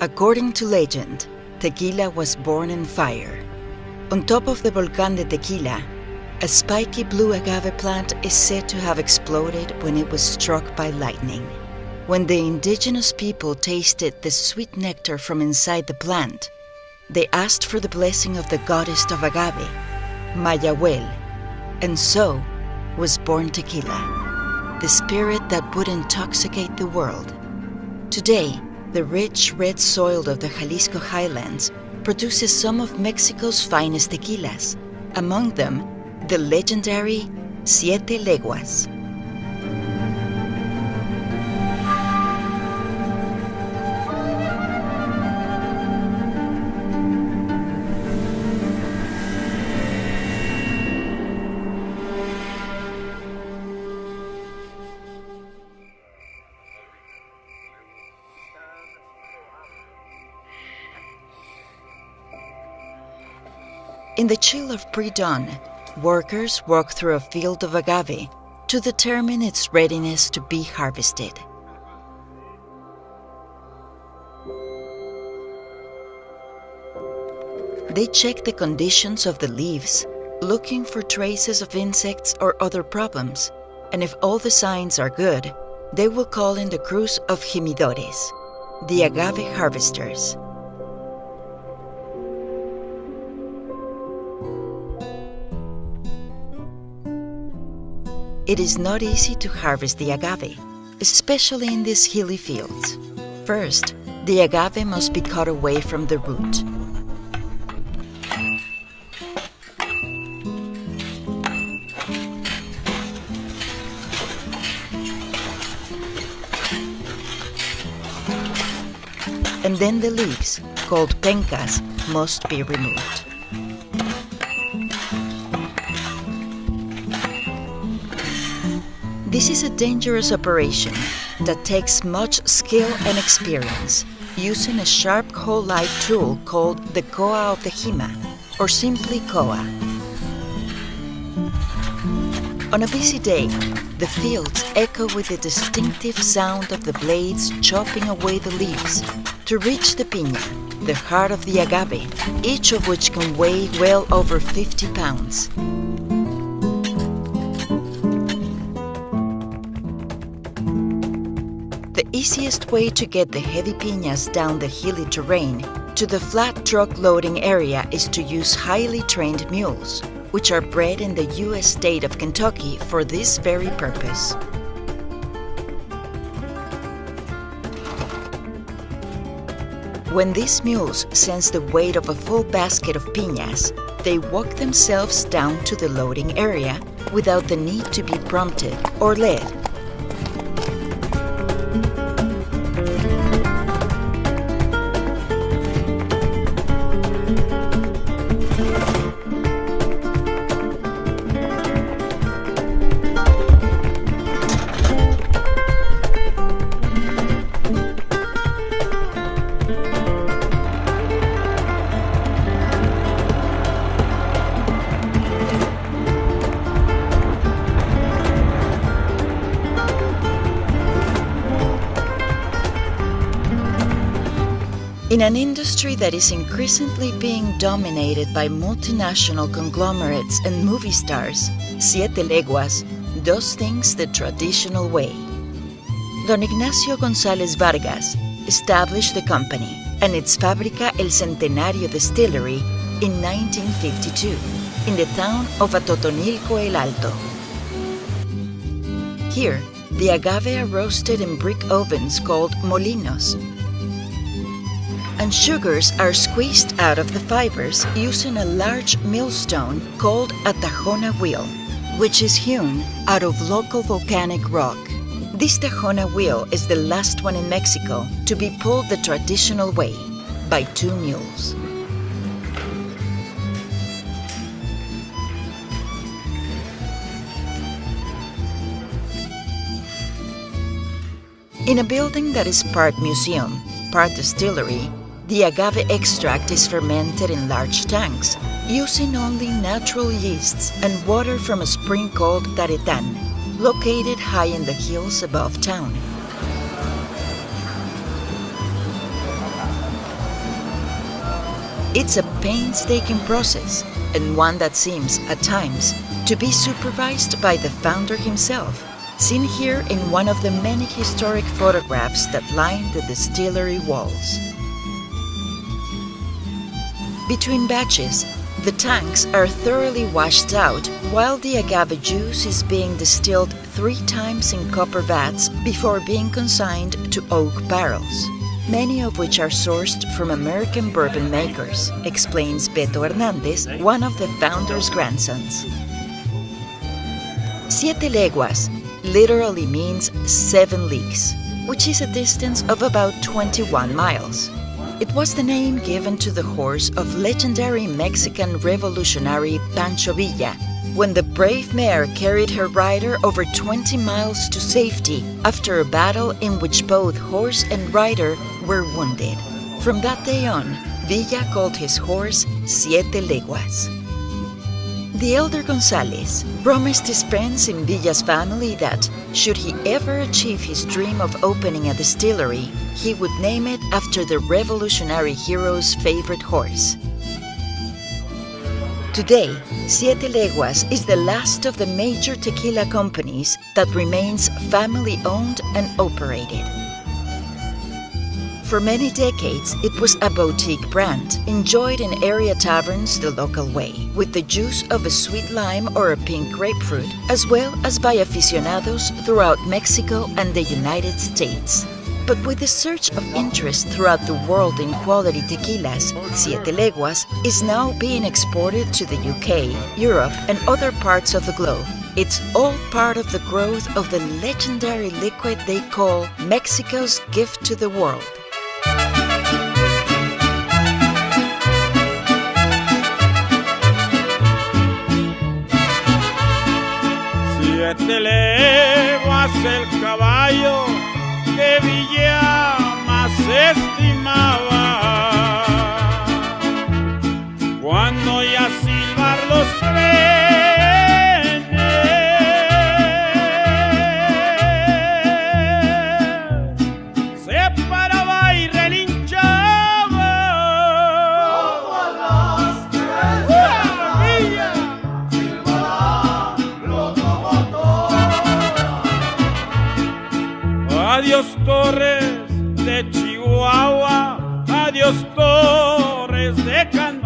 According to legend, Tequila was born in fire. On top of the volcán de Tequila, a spiky blue agave plant is said to have exploded when it was struck by lightning. When the indigenous people tasted the sweet nectar from inside the plant, they asked for the blessing of the goddess of agave, Mayahuel, and so was born tequila, the spirit that would intoxicate the world. Today, the rich red soil of the Jalisco highlands produces some of Mexico's finest tequilas, among them the legendary Siete Leguas. In the chill of pre-dawn, workers walk through a field of agave to determine its readiness to be harvested. They check the conditions of the leaves, looking for traces of insects or other problems, and if all the signs are good, they will call in the crews of jimidores, the agave harvesters. It is not easy to harvest the agave, especially in these hilly fields. First, the agave must be cut away from the root. And then the leaves, called pencas, must be removed. This is a dangerous operation that takes much skill and experience, using a sharp hoe-like tool called the coa of the jima, or simply coa. On a busy day, the fields echo with the distinctive sound of the blades chopping away the leaves to reach the piña, the heart of the agave, each of which can weigh well over 50 pounds. The easiest way to get the heavy piñas down the hilly terrain to the flat truck loading area is to use highly trained mules, which are bred in the U.S. state of Kentucky for this very purpose. When these mules sense the weight of a full basket of piñas, they walk themselves down to the loading area without the need to be prompted or led. In an industry that is increasingly being dominated by multinational conglomerates and movie stars, Siete Leguas does things the traditional way. Don Ignacio González Vargas established the company and its Fábrica El Centenario distillery in 1952 in the town of Atotonilco el Alto. Here, the agave are roasted in brick ovens called molinos, and sugars are squeezed out of the fibers using a large millstone called a tajona wheel, which is hewn out of local volcanic rock. This tajona wheel is the last one in Mexico to be pulled the traditional way, by 2 mules. In a building that is part museum, part distillery, the agave extract is fermented in large tanks, using only natural yeasts and water from a spring called Taretan, located high in the hills above town. It's a painstaking process, and one that seems, at times, to be supervised by the founder himself, seen here in one of the many historic photographs that line the distillery walls. Between batches, the tanks are thoroughly washed out while the agave juice is being distilled 3 times in copper vats before being consigned to oak barrels, many of which are sourced from American bourbon makers, explains Beto Hernandez, one of the founder's grandsons. Siete Leguas literally means 7 leagues, which is a distance of about 21 miles. It was the name given to the horse of legendary Mexican revolutionary Pancho Villa, when the brave mare carried her rider over 20 miles to safety after a battle in which both horse and rider were wounded. From that day on, Villa called his horse Siete Leguas. The elder González promised his friends in Villa's family that, should he ever achieve his dream of opening a distillery, he would name it after the revolutionary hero's favorite horse. Today, Siete Leguas is the last of the major tequila companies that remains family-owned and operated. For many decades, it was a boutique brand, enjoyed in area taverns the local way, with the juice of a sweet lime or a pink grapefruit, as well as by aficionados throughout Mexico and the United States. But with the surge of interest throughout the world in quality tequilas, Siete Leguas is now being exported to the UK, Europe, and other parts of the globe. It's all part of the growth of the legendary liquid they call Mexico's gift to the world. Siete leguas el caballo que Villa más estimaba. Cuando ya silbar los trenes, se paraba y relinchaba. Como a las 3 de la Villa silba la locomotora. Adiós Torres de Chihuahua, adiós Torres de Canadá.